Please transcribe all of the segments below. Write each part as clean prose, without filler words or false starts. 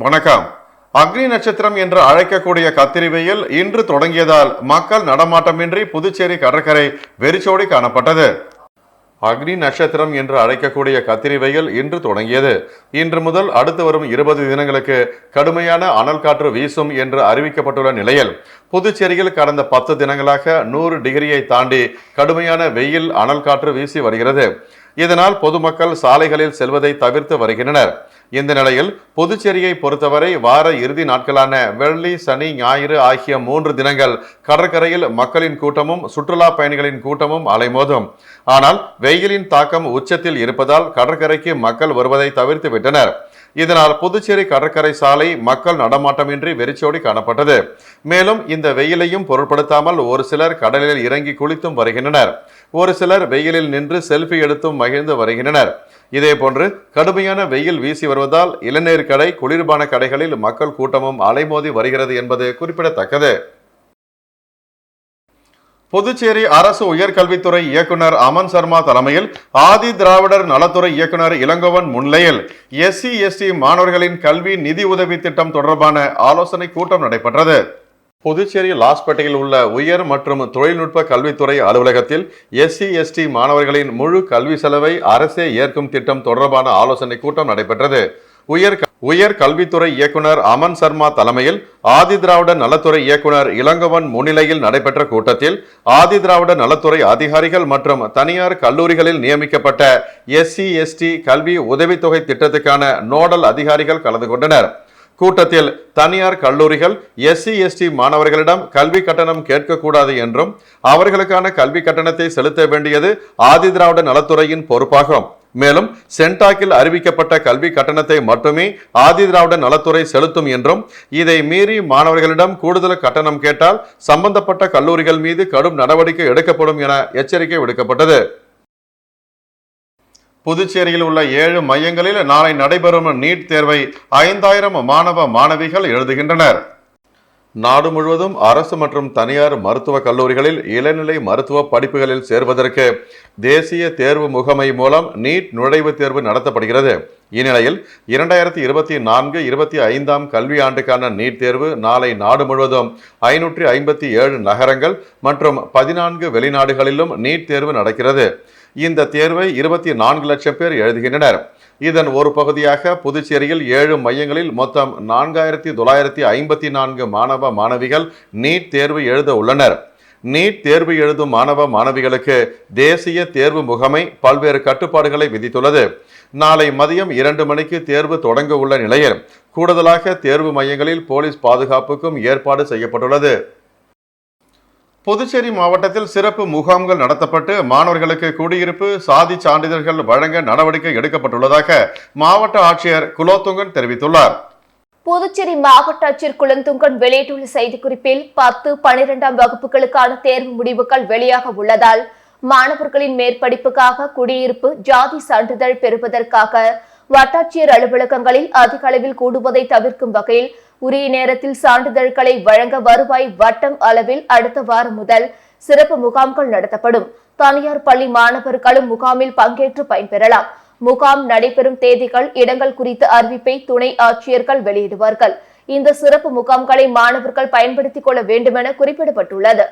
வணக்கம். அக்னி நட்சத்திரம் என்று அழைக்கக்கூடிய கத்திரி வெயில் இன்று தொடங்கியதால் மக்கள் நடமாட்டமின்றி புதுச்சேரி கடற்கரை வெறிச்சோடி காணப்பட்டது. அக்னி நட்சத்திரம் என்று அழைக்கக்கூடிய கத்திரி வெயில் இன்று தொடங்கியது. இன்று முதல் அடுத்து வரும் 20 தினங்களுக்கு கடுமையான அனல் காற்று வீசும் என்று அறிவிக்கப்பட்டுள்ள நிலையில் புதுச்சேரியில் கடந்த 10 தினங்களாக 100 டிகிரியை தாண்டி கடுமையான வெயில் அனல் காற்று வீசி வருகிறது. இதனால் பொதுமக்கள் சாலைகளில் செல்வதை தவிர்த்து வருகின்றனர். இந்த நிலையில் புதுச்சேரியை பொறுத்தவரை வார இறுதி நாட்களான வெள்ளி, சனி, ஞாயிறு ஆகிய 3 தினங்கள் கடற்கரையில் மக்களின் கூட்டமும் சுற்றுலா பயணிகளின் கூட்டமும் அலைமோதும். ஆனால் வெயிலின் தாக்கம் உச்சத்தில் இருப்பதால் கடற்கரைக்கு மக்கள் வருவதை தவிர்த்து விட்டனர். இதனால் புதுச்சேரி கடற்கரை சாலை மக்கள் நடமாட்டமின்றி வெறிச்சோடி காணப்பட்டது. மேலும் இந்த வெயிலையும் பொருட்படுத்தாமல் ஒரு சிலர் கடலில் இறங்கி குளித்தும் வருகின்றனர். ஒரு சிலர் வெயிலில் நின்று செல்ஃபி எடுத்தும் மகிழ்ந்து வருகின்றனர். இதேபோன்று கடுமையான வெயில் வீசி வருவதால் இளநீர் கடை, குளிர்பான கடைகளில் மக்கள் கூட்டமும் அலைமோதி வருகிறது என்பது குறிப்பிடத்தக்கது. புதுச்சேரி அரசு உயர்கல்வித்துறை இயக்குனர் அமன் சர்மா தலைமையில் ஆதி திராவிடர் நலத்துறை இயக்குனர் இளங்கோவன் முன்னிலையில் SC/ST மாணவர்களின் கல்வி நிதி உதவி திட்டம் தொடர்பான ஆலோசனை கூட்டம் நடைபெற்றது. புதுச்சேரி லாஸ்பேட்டையில் உள்ள உயர் மற்றும் தொழில்நுட்ப கல்வித்துறை அலுவலகத்தில் SC/ST மாணவர்களின் முழு கல்வி செலவை அரசே ஏற்கும் திட்டம் தொடர்பான ஆலோசனை கூட்டம் நடைபெற்றது. உயர் கல்வித்துறை இயக்குனர் அமன் சர்மா தலைமையில் ஆதி திராவிட நலத்துறை இயக்குனர் இளங்கோவன் முன்னிலையில் நடைபெற்ற கூட்டத்தில் ஆதி திராவிட நலத்துறை அதிகாரிகள் மற்றும் தனியார் கல்லூரிகளில் நியமிக்கப்பட்ட SC/ST கல்வி உதவித்தொகை திட்டத்துக்கான நோடல் அதிகாரிகள் கலந்து கொண்டனர். கூட்டத்தில் தனியார் கல்லூரிகள் SC/ST மாணவர்களிடம் கல்வி கட்டணம் கேட்கக்கூடாது என்றும் அவர்களுக்கான கல்வி கட்டணத்தை செலுத்த வேண்டியது ஆதி திராவிட நலத்துறையின் பொறுப்பாகும். மேலும் சென்டாக்கில் அறிவிக்கப்பட்ட கல்வி கட்டணத்தை மட்டுமே ஆதி திராவிட நலத்துறை செலுத்தும் என்றும் இதை மீறி மாணவர்களிடம் கூடுதல் கட்டணம் கேட்டால் சம்பந்தப்பட்ட கல்லூரிகள் மீது கடும் நடவடிக்கை எடுக்கப்படும் என எச்சரிக்கை விடுக்கப்பட்டது. புதுச்சேரியில் உள்ள 7 மையங்களில் நாளை நடைபெறும் நீட் தேர்வை 5000 மாணவ மாணவிகள் எழுதுகின்றனர். நாடு முழுவதும் அரசு மற்றும் தனியார் மருத்துவ கல்லூரிகளில் இளநிலை மருத்துவ படிப்புகளில் சேர்வதற்கு தேசிய தேர்வு முகமை மூலம் நீட் நுழைவுத் தேர்வு நடத்தப்படுகிறது. இந்நிலையில் 2024-25 கல்வியாண்டுக்கான நீட் தேர்வு நாளை நாடு முழுவதும் 557 நகரங்கள் மற்றும் 14 வெளிநாடுகளிலும் நீட் தேர்வு நடக்கிறது. இந்த தேர்வை 24 லட்சம் பேர் எழுதுகின்றனர். இதன் ஒரு பகுதியாக புதுச்சேரியில் 7 மையங்களில் மொத்தம் 4954 மாணவ மாணவிகள் நீட் தேர்வு எழுத உள்ளனர். நீட் தேர்வு எழுதும் மாணவ மாணவிகளுக்கு தேசிய தேர்வு முகமை பல்வேறு கட்டுப்பாடுகளை விதித்துள்ளது. நாளை மதியம் 2 மணிக்கு தேர்வு தொடங்க உள்ள நிலையில் கூடுதலாக தேர்வு மையங்களில் போலீஸ் பாதுகாப்புக்கும் ஏற்பாடு செய்யப்பட்டுள்ளது. புதுச்சேரி மாவட்டத்தில் சிறப்பு முகாம்கள் நடத்தப்பட்டு மாணவர்களுக்கு குடியிருப்பு சாதி சான்றிதழ்கள் வழங்க நடவடிக்கை எடுக்கப்பட்டுள்ளதாக மாவட்ட ஆட்சியர் குலோத்துங்கன் தெரிவித்துள்ளார். புதுச்சேரி மாவட்ட ஆட்சியர் குலோத்துங்கன் வெளியிட்டுள்ள செய்திக்குறிப்பில் 10, 12ஆம் வகுப்புகளுக்கான தேர்வு முடிவுகள் வெளியாக உள்ளதால் மாணவர்களின் மேற்படிப்புக்காக குடியிருப்பு ஜாதி சான்றிதழ் பெறுவதற்காக வட்டாட்சியர் அலுவலகங்களில் அதிக அளவில் கூடுவதை தவிர்க்கும் வகையில் உரிய நேரத்தில் சான்றிதழ்களை வழங்க வருவாய் வட்டம் அளவில் அடுத்த வாரம் முதல் சிறப்பு முகாம்கள் நடத்தப்படும். தனியார் பள்ளி மாணவர்களும் முகாமில் பங்கேற்று பயன்பெறலாம். முகாம் நடைபெறும் தேதிகள், இடங்கள் குறித்த அறிவிப்பை துணை ஆட்சியர்கள் வெளியிடுவார்கள். இந்த சிறப்பு முகாம்களை மாணவர்கள் பயன்படுத்திக் கொள்ள வேண்டுமென குறிப்பிடப்பட்டுள்ளது.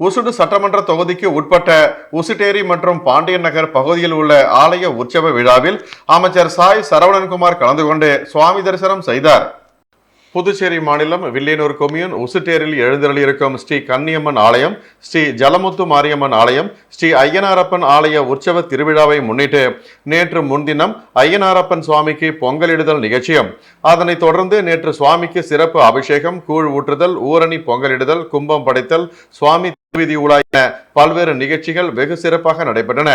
உசுடு சட்டமன்ற தொகுதிக்கு உட்பட்ட உசுட்டேரி மற்றும் பாண்டியன் நகர் பகுதியில் உள்ள ஆலய உற்சவ விழாவில் அமைச்சர் சாய் சரவணன்குமார் கலந்து கொண்டு சுவாமி தரிசனம் செய்தார். புதுச்சேரி மாநிலம் வில்லியனூர் கொம்யூன் உசுட்டேரில் எழுந்தருளியிருக்கும் ஸ்ரீ கன்னியம்மன் ஆலயம், ஸ்ரீ ஜலமுத்து மாரியம்மன் ஆலயம், ஸ்ரீ ஐயனாரப்பன் ஆலய உற்சவ திருவிழாவை முன்னிட்டு நேற்று முன்தினம் ஐயனாரப்பன் சுவாமிக்கு பொங்கலிடுதல் நிகழ்ச்சியும், அதனைத் தொடர்ந்து நேற்று சுவாமிக்கு சிறப்பு அபிஷேகம், கூழ் ஊற்றுதல், ஊரணி பொங்கலிடுதல், கும்பம் படைத்தல், சுவாமி திருவிதி உலா என பல்வேறு நிகழ்ச்சிகள் வெகு சிறப்பாக நடைபெற்றன.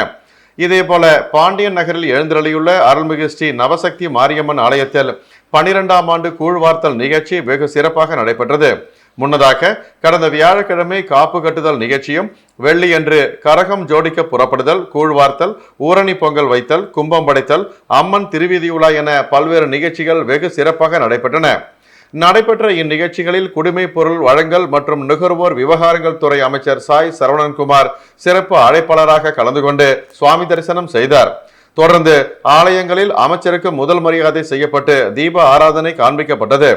இதேபோல பாண்டியன் நகரில் எழுந்தருளியுள்ள அருள்மிகு ஸ்ரீ நவசக்தி மாரியம்மன் ஆலயத்தில் 12ஆம் ஆண்டு கூழ்வார்த்தல் நிகழ்ச்சி வெகு சிறப்பாக நடைபெற்றது. முன்னதாக கடந்த வியாழக்கிழமை காப்பு கட்டுதல் நிகழ்ச்சியும், வெள்ளியன்று கரகம் ஜோடிக்க புறப்படுதல், கூழ்வார்த்தல், ஊரணி பொங்கல் வைத்தல், கும்பம் படைத்தல், அம்மன் திருவீதி உலா என பல்வேறு நிகழ்ச்சிகள் வெகு சிறப்பாக நடைபெற்றன. நடைபெற்ற இந்நிகழ்ச்சிகளில் குடிமை பொருள் வழங்கல் மற்றும் நுகர்வோர் விவகாரங்கள் துறை அமைச்சர் சாய் சரவணன்குமார் சிறப்பு அழைப்பாளராக கலந்து கொண்டு சுவாமி தரிசனம் செய்தார். தொடர்ந்து ஆலயங்களில் அமைச்சருக்கு முதல் மரியாதை செய்யப்பட்டு தீப ஆராதனை காண்பிக்கப்பட்டது.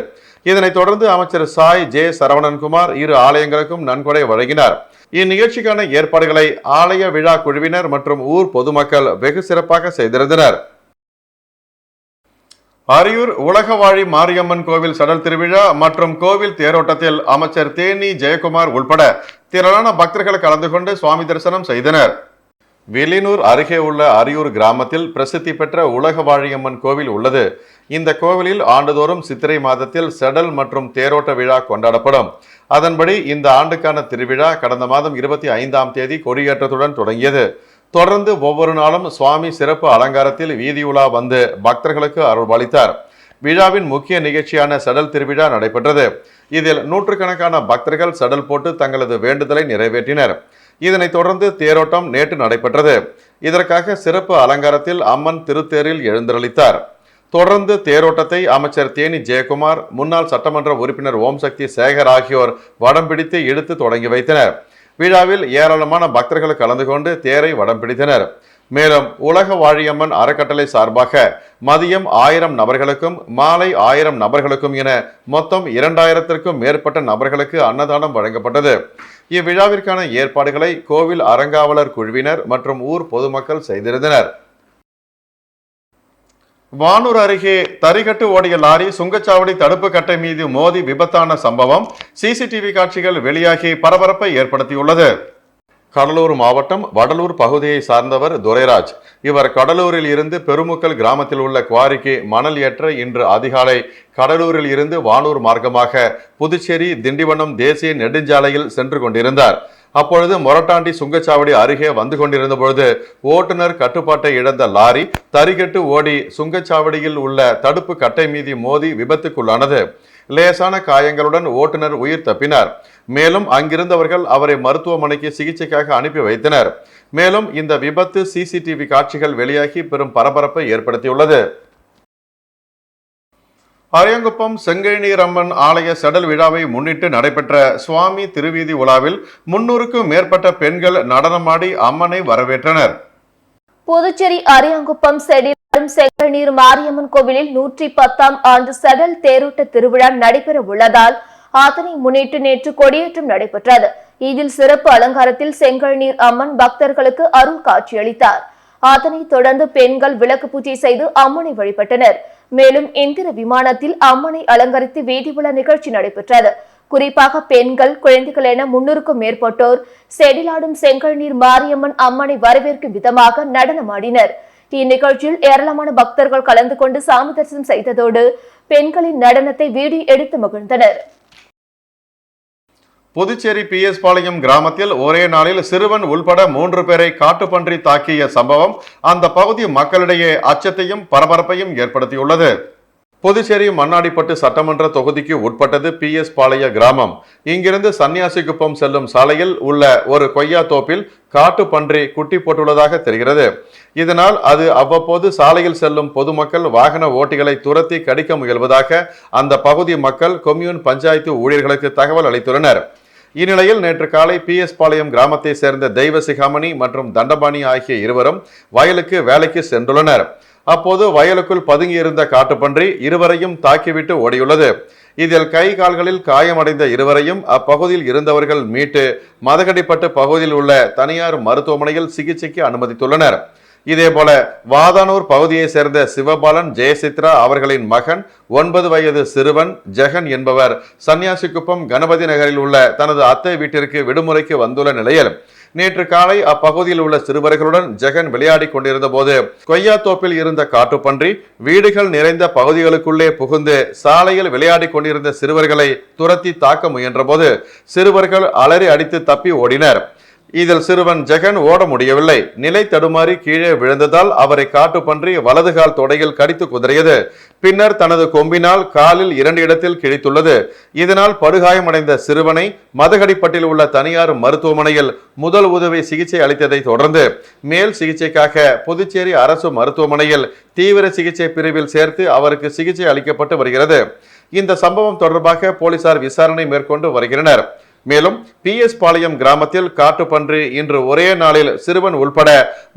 இதனைத் தொடர்ந்து அமைச்சர் சாய் ஜே சரவணன்குமார் இரு ஆலயங்களுக்கும் நன்கொடை வழங்கினார். இந்நிகழ்ச்சிக்கான ஏற்பாடுகளை ஆலய விழா குழுவினர் மற்றும் ஊர் பொதுமக்கள் வெகு சிறப்பாக செய்திருந்தனர். அரியூர் உலகவாழி மாரியம்மன் கோவில் சடல் திருவிழா மற்றும் கோவில் தேரோட்டத்தில் அமைச்சர் தேனி ஜெயக்குமார் உள்பட திரளான பக்தர்கள் கலந்து கொண்டு சுவாமி தரிசனம் செய்தனர். வெளியூர் அருகே உள்ள அரியூர் கிராமத்தில் பிரசித்தி பெற்ற உலகவாழியம்மன் கோவில் உள்ளது. இந்த கோவிலில் ஆண்டுதோறும் சித்திரை மாதத்தில் செடல் மற்றும் தேரோட்ட விழா கொண்டாடப்படும். அதன்படி இந்த ஆண்டுக்கான திருவிழா கடந்த மாதம் 25ஆம் தேதி கொடியேற்றத்துடன் தொடங்கியது. தொடர்ந்து ஒவ்வொரு நாளும் சுவாமி சிறப்பு அலங்காரத்தில் வீதி உலா வந்து பக்தர்களுக்கு அருள்பாலித்தார். விழாவின் முக்கிய நிகழ்ச்சியான சடல் திருவிழா நடைபெற்றது. இதில் நூற்றுக்கணக்கான பக்தர்கள் சடல் போட்டு தங்களது வேண்டுதலை நிறைவேற்றினர். இதனைத் தொடர்ந்து தேரோட்டம் நேற்று நடைபெற்றது. இதற்காக சிறப்பு அலங்காரத்தில் அம்மன் திருத்தேரில் எழுந்தருளித்தார். தொடர்ந்து தேரோட்டத்தை அமைச்சர் தேனி ஜெயக்குமார், முன்னாள் சட்டமன்ற உறுப்பினர் ஓம் சக்தி சேகர் ஆகியோர் வடம் பிடித்து இழுத்து தொடங்கி வைத்தனர். விழாவில் ஏராளமான பக்தர்கள் கலந்து கொண்டு தேரை வடம் பிடித்தனர். மேலும் உலக வாழியம்மன் அறக்கட்டளை சார்பாக மதியம் 1000 நபர்களுக்கும் மாலை 1000 நபர்களுக்கும் என மொத்தம் 2000த்திற்கும் மேற்பட்ட நபர்களுக்கு அன்னதானம் வழங்கப்பட்டது. இவ்விழாவிற்கான ஏற்பாடுகளை கோவில் அறங்காவலர் குழுவினர் மற்றும் ஊர் பொதுமக்கள் செய்திருந்தனர். வானூர் அருகே தறிகட்டு ஓடிய லாரி சுங்கச்சாவடி தடுப்பு கட்டை மீது மோதி விபத்தான சம்பவம் சிசிடிவி காட்சிகள் வெளியாகி பரபரப்பை ஏற்படுத்தியுள்ளது. கடலூர் மாவட்டம் வடலூர் பகுதியை சார்ந்தவர் துரைராஜ். இவர் கடலூரில் இருந்து பெருமுக்கல் கிராமத்தில் உள்ள குவாரிக்கு மணல் ஏற்ற இன்று அதிகாலை கடலூரில் இருந்து வானூர் மார்க்கமாக புதுச்சேரி திண்டிவனம் தேசிய நெடுஞ்சாலையில் சென்று கொண்டிருந்தார். அப்பொழுது மொரட்டாண்டி சுங்கச்சாவடி அருகே வந்து கொண்டிருந்த பொழுது ஓட்டுநர் கட்டுப்பாட்டை இழந்த லாரி தறிகட்டு ஓடி சுங்கச்சாவடியில் உள்ள தடுப்பு கட்டை மீது மோதி விபத்துக்குள்ளானது. லேசான காயங்களுடன் ஓட்டுநர் உயிர் தப்பினார். மேலும் அங்கிருந்தவர்கள் அவரை மருத்துவமனைக்கு சிகிச்சைக்காக அனுப்பி வைத்தனர். மேலும் இந்த விபத்து சிசிடிவி காட்சிகள் வெளியாகி பெரும் பரபரப்பை ஏற்படுத்தியுள்ளது. அரியங்குப்பம் செங்கழுநீர் அம்மன் ஆலய செடல் விழாவை முன்னிட்டு நடைபெற்ற சுவாமி திருவீதி உலாவில் 300க்கும் மேற்பட்ட பெண்கள் நடனமாடி அம்மனை வரவேற்றனர். புதுச்சேரி அரியங்குப்பம் செங்கழுநீர் மாரியம்மன் கோவிலில் 110ஆம் ஆண்டு செடல் தேரோட்ட திருவிழா நடைபெற உள்ளதால் அதனை முன்னிட்டு நேற்று கொடியேற்றம் நடைபெற்றது. இதில் சிறப்பு அலங்காரத்தில் செங்கழுநீர் அம்மன் பக்தர்களுக்கு அருள் காட்சியளித்தார். அதனைத் தொடர்ந்து பெண்கள் விளக்கு பூஜை செய்து அம்மனை வழிபட்டனர். மேலும் எந்திர விமானத்தில் அம்மனை அலங்கரித்து வீதி உலா நிகழ்ச்சி நடைபெற்றது. குறிப்பாக பெண்கள், குழந்தைகள் என 300க்கும் மேற்பட்டோர் செடிலாடும் செங்கழுநீர் மாரியம்மன் அம்மனை வரவேற்கும் விதமாக நடனமாடினர். இந்நிகழ்ச்சியில் ஏராளமான பக்தர்கள் கலந்து கொண்டு சாமி தரிசனம் செய்ததோடு பெண்களின் நடனத்தை வீடியோ எடுத்து மகிழ்ந்தனர். புதுச்சேரி PS பாளையம் கிராமத்தில் ஒரே நாளில் சிறுவன் உள்பட 3 பேரை காட்டுப்பன்றி தாக்கிய சம்பவம் அந்த பகுதி மக்களிடையே அச்சத்தையும் பரபரப்பையும் ஏற்படுத்தியுள்ளது. புதுச்சேரி மண்ணாடிப்பட்டு சட்டமன்ற தொகுதிக்கு உட்பட்டது PS பாளைய கிராமம். இங்கிருந்து சன்னியாசிக்குப்பம் செல்லும் சாலையில் உள்ள ஒரு கொய்யா தோப்பில் காட்டுப்பன்றி குட்டி போட்டுள்ளதாக தெரிகிறது. இதனால் அது அவ்வப்போது சாலையில் செல்லும் பொதுமக்கள், வாகன ஓட்டிகளை துரத்தி கடிக்க முயல்வதாக அந்த பகுதி மக்கள் கொம்யூன் பஞ்சாயத்து ஊழியர்களுக்கு தகவல் அளித்துள்ளனர். இந்நிலையில் நேற்று காலை PS பாளையம் கிராமத்தை சேர்ந்த தெய்வ சிகாமணி மற்றும் தண்டபாணி ஆகிய இருவரும் வயலுக்கு வேலைக்கு சென்றுள்ளனர். அப்போது வயலுக்குள் பதுங்கியிருந்த காட்டுப்பன்றி இருவரையும் தாக்கிவிட்டு ஓடியுள்ளது. இதில் கை கால்களில் காயமடைந்த இருவரையும் அப்பகுதியில் இருந்தவர்கள் மீட்டு மதகடிப்பட்டு பகுதியில் உள்ள தனியார் மருத்துவமனையில் சிகிச்சைக்கு அனுமதித்துள்ளனர். இதேபோல வாதானூர் பகுதியை சேர்ந்த சிவபாலன், ஜெயசித்ரா அவர்களின் மகன் 9 வயது சிறுவன் ஜெகன் என்பவர் சன்னியாசிக்குப்பம் கணபதி நகரில் உள்ள தனது அத்தை வீட்டிற்கு விடுமுறைக்கு வந்துள்ள நிலையில் நேற்று காலை அப்பகுதியில் உள்ள சிறுவர்களுடன் ஜெகன் விளையாடி கொண்டிருந்த போது கொய்யா தோப்பில் இருந்த காட்டுப்பன்றி வீடுகள் நிறைந்த பகுதிகளுக்குள்ளே புகுந்து சாலையில் விளையாடி கொண்டிருந்த சிறுவர்களை துரத்தி தாக்க முயன்ற போது சிறுவர்கள் அலறி அடித்து தப்பி ஓடினர். இதில் சிறுவன் ஜெகன் ஓட முடியவில்லை. நிலை தடுமாறி கீழே விழுந்ததால் அவரை காட்டுப்பன்றி வலது கால் தொடையில் கடித்து குதறியது. பின்னர் தனது கொம்பினால் காலில் 2 இடத்தில் கிழித்துள்ளது. இதனால் படுகாயமடைந்த சிறுவனை மதகடிப்பட்டில் உள்ள தனியார் மருத்துவமனையில் முதல் உதவி சிகிச்சை அளித்ததை தொடர்ந்து மேல் சிகிச்சைக்காக புதுச்சேரி அரசு மருத்துவமனையில் தீவிர சிகிச்சை பிரிவில் சேர்த்து அவருக்கு சிகிச்சை அளிக்கப்பட்டு வருகிறது. இந்த சம்பவம் தொடர்பாக போலீசார் விசாரணை மேற்கொண்டு வருகின்றனர். மேலும் PS பாளையம் கிராமத்தில் காட்டுப்பன்றி இன்று ஒரே நாளில் சிறுவன் உள்பட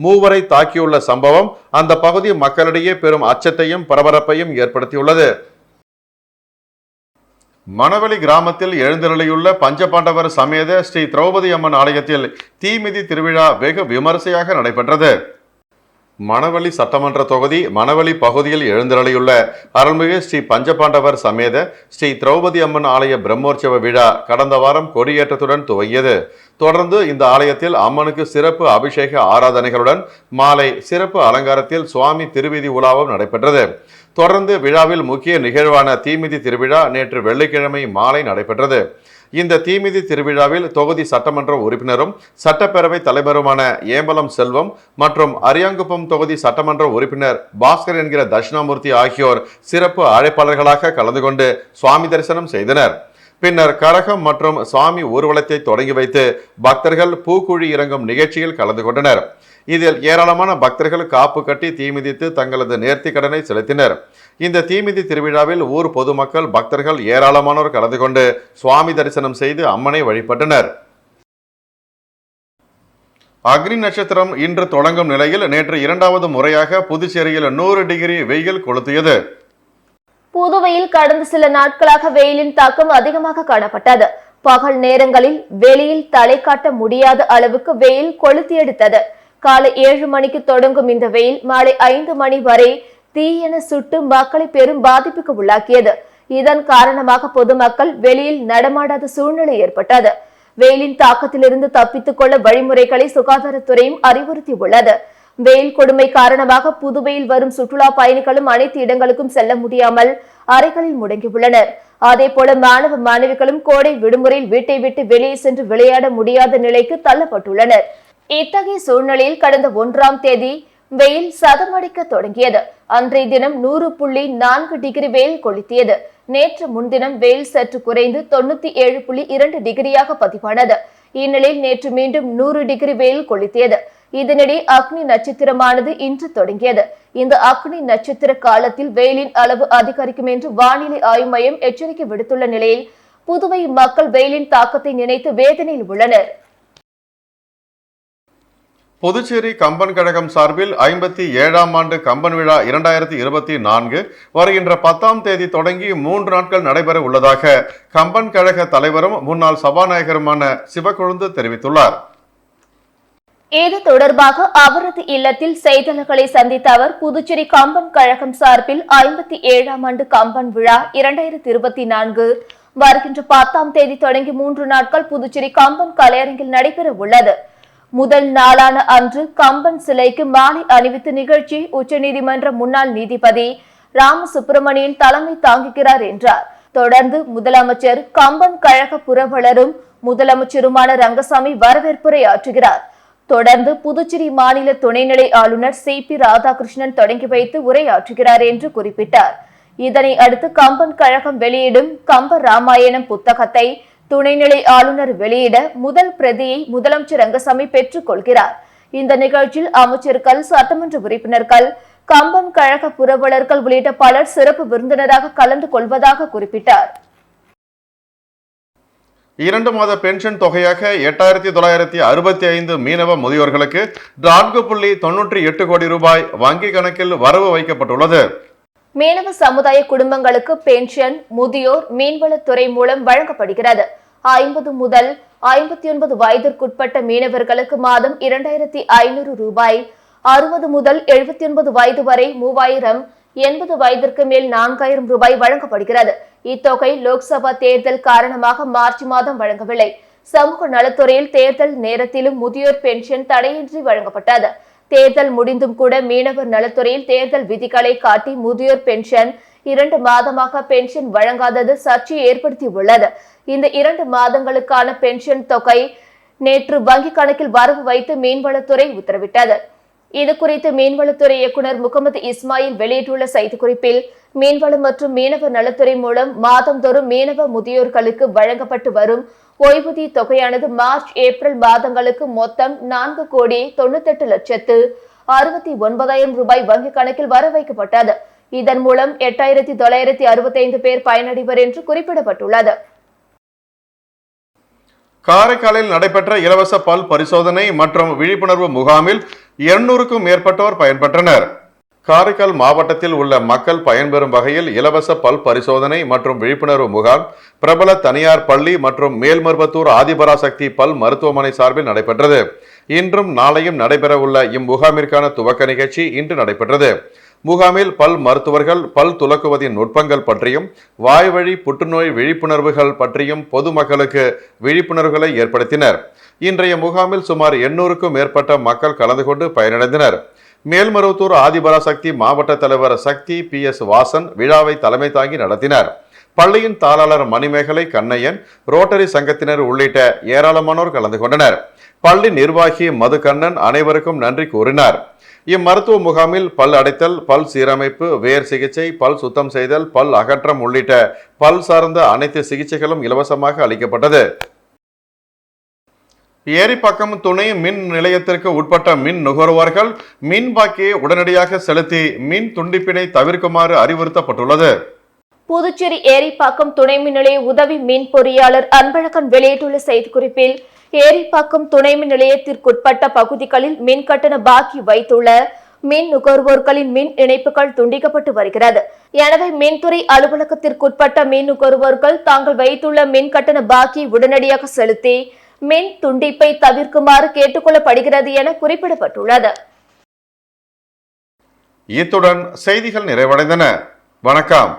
3 தாக்கியுள்ள சம்பவம் அந்த பகுதி மக்களிடையே பெரும் அச்சத்தையும் பரபரப்பையும் ஏற்படுத்தியுள்ளது. மணவெளி கிராமத்தில் எழுந்தருளியுள்ள பஞ்சபாண்டவர் சமேத ஸ்ரீ திரௌபதி அம்மன் ஆலயத்தில் தீமிதி திருவிழா வெகு விமரிசையாக நடைபெற்றது. மணவெளி சட்டமன்ற தொகுதி மணவெளி பகுதியில் எழுந்தருளியுள்ள அருள்மிகு ஸ்ரீ பஞ்சபாண்டவர் சமேத ஸ்ரீ திரௌபதி அம்மன் ஆலய பிரம்மோற்சவ விழா கடந்த வாரம் கொடியேற்றத்துடன் துவங்கியது. தொடர்ந்து இந்த ஆலயத்தில் அம்மனுக்கு சிறப்பு அபிஷேக ஆராதனைகளுடன் மாலை சிறப்பு அலங்காரத்தில் சுவாமி திருவீதி உலாவும் நடைபெற்றது. தொடர்ந்து விழாவில் முக்கிய நிகழ்வான தீமிதி திருவிழா நேற்று வெள்ளிக்கிழமை மாலை நடைபெற்றது. இந்த தீமிதி திருவிழாவில் தொகுதி சட்டமன்ற உறுப்பினரும் சட்டப்பேரவை தலைவருமான ஏம்பலம் செல்வம் மற்றும் அரியாங்குப்பம் தொகுதி சட்டமன்ற உறுப்பினர் பாஸ்கர் என்கிற தட்சிணாமூர்த்தி ஆகியோர் சிறப்பு அழைப்பாளர்களாக கலந்து கொண்டு சுவாமி தரிசனம் செய்தனர். பின்னர் கரகம் மற்றும் சுவாமி ஊர்வலத்தை தொடங்கி வைத்து பக்தர்கள் பூக்குழி இறங்கும் நிகழ்ச்சியில் கலந்து கொண்டனர். இதில் ஏராளமான பக்தர்கள் காப்பு கட்டி தீமிதித்து தங்களது நேர்த்தி கடனை செலுத்தினர். இந்த தீமிதி திருவிழாவில் ஊர் பொதுமக்கள் பக்தர்கள் ஏராளமானோர் கலந்து கொண்டு சுவாமி தரிசனம் செய்து அம்மனை வழிபட்டனர். அக்னி நட்சத்திரம் இன்று தொடங்கும் நிலையில் நேற்று 2வது முறையாக புதுச்சேரியில் 100 டிகிரி வெயில் கொளுத்தியது. புதுவையில் கடந்த சில நாட்களாக வெயிலின் தாக்கம் அதிகமாக காணப்பட்டது. பகல் நேரங்களில் வெளியில் தலை காட்ட முடியாத அளவுக்கு வெயில் கொளுத்தி எடுத்தது. காலை 7 மணிக்கு தொடங்கும் இந்த வெயில் மாலை 5 மணி வரை தீயென சுட்டு மக்களை பெரும் பாதிப்புக்கு உள்ளாக்கியது. இதன் காரணமாக பொதுமக்கள் வெளியில் நடமாடாத சூழ்நிலை ஏற்பட்டது. வெயிலின் தாக்கத்திலிருந்து தப்பித்துக் கொள்ள வழிமுறைகளை சுகாதாரத்துறையும் அறிவுறுத்தியுள்ளது. வெயில் கொடுமை காரணமாக புதுவையில் வரும் சுற்றுலா பயணிகளும் அனைத்து இடங்களுக்கும் செல்ல முடியாமல் அறைகளில் முடங்கியுள்ளனர். அதே போல மாணவ மாணவிகளும் கோடை விடுமுறையில் வீட்டை விட்டு வெளியே சென்று விளையாட முடியாத நிலைக்கு தள்ளப்பட்டுள்ளனர். இத்தகைய சூழ்நிலையில் கடந்த 1ஆம் தேதி வெயில் சதமடிக்க தொடங்கியது. அன்றைய தினம் 100.4 டிகிரி வெயில் கொளுத்தியது. நேற்று முன்தினம் வெயில் சற்று குறைந்து 97.2 டிகிரியாக பதிவானது. இந்நிலையில் நேற்று மீண்டும் 100 டிகிரி வெயில் கொளுத்தியது. இதனிடையே அக்னி நட்சத்திரமானது இன்று தொடங்கியது. இந்த அக்னி நட்சத்திர காலத்தில் வெயிலின் அளவு அதிகரிக்கும் என்று வானிலை ஆய்வு மையம் எச்சரிக்கை விடுத்துள்ள நிலையில் புதுவை மக்கள் வெயிலின் தாக்கத்தை நினைத்து வேதனையில் உள்ளனர். புதுச்சேரி கம்பன் கழகம் சார்பில் 57ஆம் ஆண்டு கம்பன் விழா 2024 வருகின்ற 10ஆம் தேதி தொடங்கி 3 நாட்கள் நடைபெற உள்ளதாக கம்பன் கழக தலைவரும் முன்னாள் சபாநாயகருமான சிவக்கொழுந்து தெரிவித்துள்ளார். இது தொடர்பாக அவரது இல்லத்தில் செய்தியாளர்களை சந்தித்த அவர் புதுச்சேரி கம்பன் கழகம் சார்பில் 57ஆம் ஆண்டு கம்பன் விழா 2024 வருகின்ற 10ஆம் தேதி தொடங்கி 3 நாட்கள் புதுச்சேரி கம்பன் கலையரங்கில் நடைபெற உள்ளது. முதல் நாளான அன்று கம்பன் சிலைக்கு மாலை அணிவித்து நிகழ்ச்சி உச்சநீதிமன்ற முன்னாள் நீதிபதி ராமசுப்பிரமணியன் தலைமை தாங்குகிறார் என்றார். தொடர்ந்து முதலமைச்சர் கம்பன் கழக புரவலரும் முதலமைச்சருமான ரங்கசாமி வரவேற்புரை ஆற்றுகிறார். தொடர்ந்து புதுச்சேரி மாநில துணைநிலை ஆளுநர் CP ராதாகிருஷ்ணன் தொடங்கி வைத்து உரையாற்றுகிறார் என்று குறிப்பிட்டார். இதனை அடுத்து கம்பன் கழகம் வெளியிடும் கம்ப ராமாயணம் புத்தகத்தை துணைநிலை ஆளுநர் வெளியிட முதல் பிரதியை முதலமைச்சர் ரங்கசாமி பெற்றுக் கொள்கிறார். இந்த நிகழ்ச்சியில் அமைச்சர்கள், சட்டமன்ற உறுப்பினர்கள், கம்பன் கழக புரவலர்கள் உள்ளிட்ட பலர் சிறப்பு விருந்தினராக கலந்து கொள்வதாக குறிப்பிட்டார். 2 மாத பென்ஷன் தொகையாக 8,965 மீனவ முதியோர்களுக்கு 4.98 கோடி ரூபாய் வங்கி கணக்கில் வரவு வைக்கப்பட்டுள்ளது. மீனவ சமுதாய குடும்பங்களுக்கு பென்ஷன் முதியோர் மீன்வளத்துறை மூலம் வழங்கப்படுகிறது. 50 முதல் 59 வயதிற்குட்பட்ட மீனவர்களுக்கு மாதம் 2,500 ரூபாய், 60 முதல் 79 வயது வரை 3,000, 80 வயதிற்கு மேல் 4,000 ரூபாய் வழங்கப்படுகிறது. இத்தொகை லோக்சபா தேர்தல் காரணமாக மார்ச் மாதம் வழங்கவில்லை. சமூக நலத்துறையில் தேர்தல் நேரத்திலும் முதியோர் பென்ஷன் தடையின்றி வழங்கப்பட்டது. தேர்தல் முடிந்தும் கூட மீனவர் நலத்துறையில் தேர்தல் விதிகளை காட்டி முதியோர் பென்ஷன் 2 மாதமாக பென்ஷன் வழங்காதது சர்ச்சை ஏற்படுத்தியுள்ளது. இந்த 2 மாதங்களுக்கான பென்ஷன் தொகை நேற்று வங்கி கணக்கில் வரவு வைத்து மீன்வளத்துறை உத்தரவிட்டது. இதுகுறித்து மீன்வளத்துறை இயக்குநர் முகமது இஸ்மாயில் வெளியிட்டுள்ள செய்திக்குறிப்பில், மீன்வளம் மற்றும் மீனவர் நலத்துறை மூலம் மாதந்தோறும் மீனவ முதியோர்களுக்கு வழங்கப்பட்டு வரும் ஓய்வூதிய தொகையானது மார்ச் ஏப்ரல் மாதங்களுக்கு மொத்தம் 4,68,69,000 ரூபாய் வங்கி கணக்கில் வர வைக்கப்பட்டது. இதன் மூலம் 8,965 பேர் பயனடைவர் என்று குறிப்பிடப்பட்டுள்ளது. காரைக்காலில் நடைபெற்ற இலவச பல் பரிசோதனை மற்றும் விழிப்புணர்வு முகாமில் 200க்கும் மேற்பட்டோர் பயன்பெற்றனர். காரைக்கால் மாவட்டத்தில் உள்ள மக்கள் பயன்பெறும் வகையில் இலவச பல் பரிசோதனை மற்றும் விழிப்புணர்வு முகாம் பிரபல தனியார் பள்ளி மற்றும் மேல்மருவத்தூர் ஆதிபராசக்தி பல் மருத்துவமனை சார்பில் நடைபெற்றது. இன்றும் நாளையும் நடைபெற உள்ள இம்முகாமிற்கான துவக்க நிகழ்ச்சி இன்று நடைபெற்றது. முகாமில் பல் மருத்துவர்கள் பல் துலக்குவதின் நுட்பங்கள் பற்றியும் வாய்வழி புற்றுநோய் விழிப்புணர்வுகள் பற்றியும் பொதுமக்களுக்கு விழிப்புணர்வுகளை ஏற்படுத்தினர். இன்றைய முகாமில் சுமார் 800க்கும் மேற்பட்ட மக்கள் கலந்து கொண்டு பயனடைந்தனர். மேல்மருவத்தூர் ஆதிபராசக்தி மாவட்ட தலைவர் சக்தி PS வாசன் விழாவை தலைமை தாங்கி நடத்தினார். பள்ளியின் தாளாளர் மணிமேகலை கண்ணையன், ரோட்டரி சங்கத்தினர் உள்ளிட்ட ஏராளமானோர் கலந்து கொண்டனர். பள்ளி நிர்வாகி மதுகண்ணன் அனைவருக்கும் நன்றி கூறினார். இம்மருத்துவ முகாமில் பல் அடைத்தல், பல் சீரமைப்பு, வேர் சிகிச்சை, பல் சுத்தம் செய்தல், பல் அகற்றம் உள்ளிட்ட பல் சார்ந்த அனைத்து சிகிச்சைகளும் இலவசமாக அளிக்கப்பட்டது. ஏரிப்பாக்கம் துணை மின் நிலையத்திற்கு உட்பட்ட மின் நுகர்வோர்கள் மின் பாக்கியை உடனடியாக செலுத்தி மின் துண்டிப்பினை தவிர்க்குமாறு அறிவுறுத்தப்பட்டுள்ளது. புதுச்சேரி ஏரிப்பாக்கம் துணை மின் நிலைய உதவி மின் பொறியாளர் அன்பழகன் வெளியிட்டுள்ள செய்திக்குறிப்பில், ஏரிப்பாக்கம் துணை மின் நிலையத்திற்குட்பட்ட பகுதிகளில் மின் கட்டண பாக்கி வைத்துள்ள மின் நுகர்வோர்களின் மின் இணைப்புகள் துண்டிக்கப்பட்டு வருகிறது. எனவே மின்துறை அலுவலகத்திற்குட்பட்ட மின் நுகர்வோர்கள் தாங்கள் வைத்துள்ள மின் கட்டண பாக்கி உடனடியாக செலுத்தி மின் துண்டிப்பை தவிர்க்குமாறு கேட்டுக்கொள்ளப்படுகிறது என குறிப்பிடப்பட்டுள்ளது. இத்துடன் செய்திகள் நிறைவடைந்தன. வணக்கம்.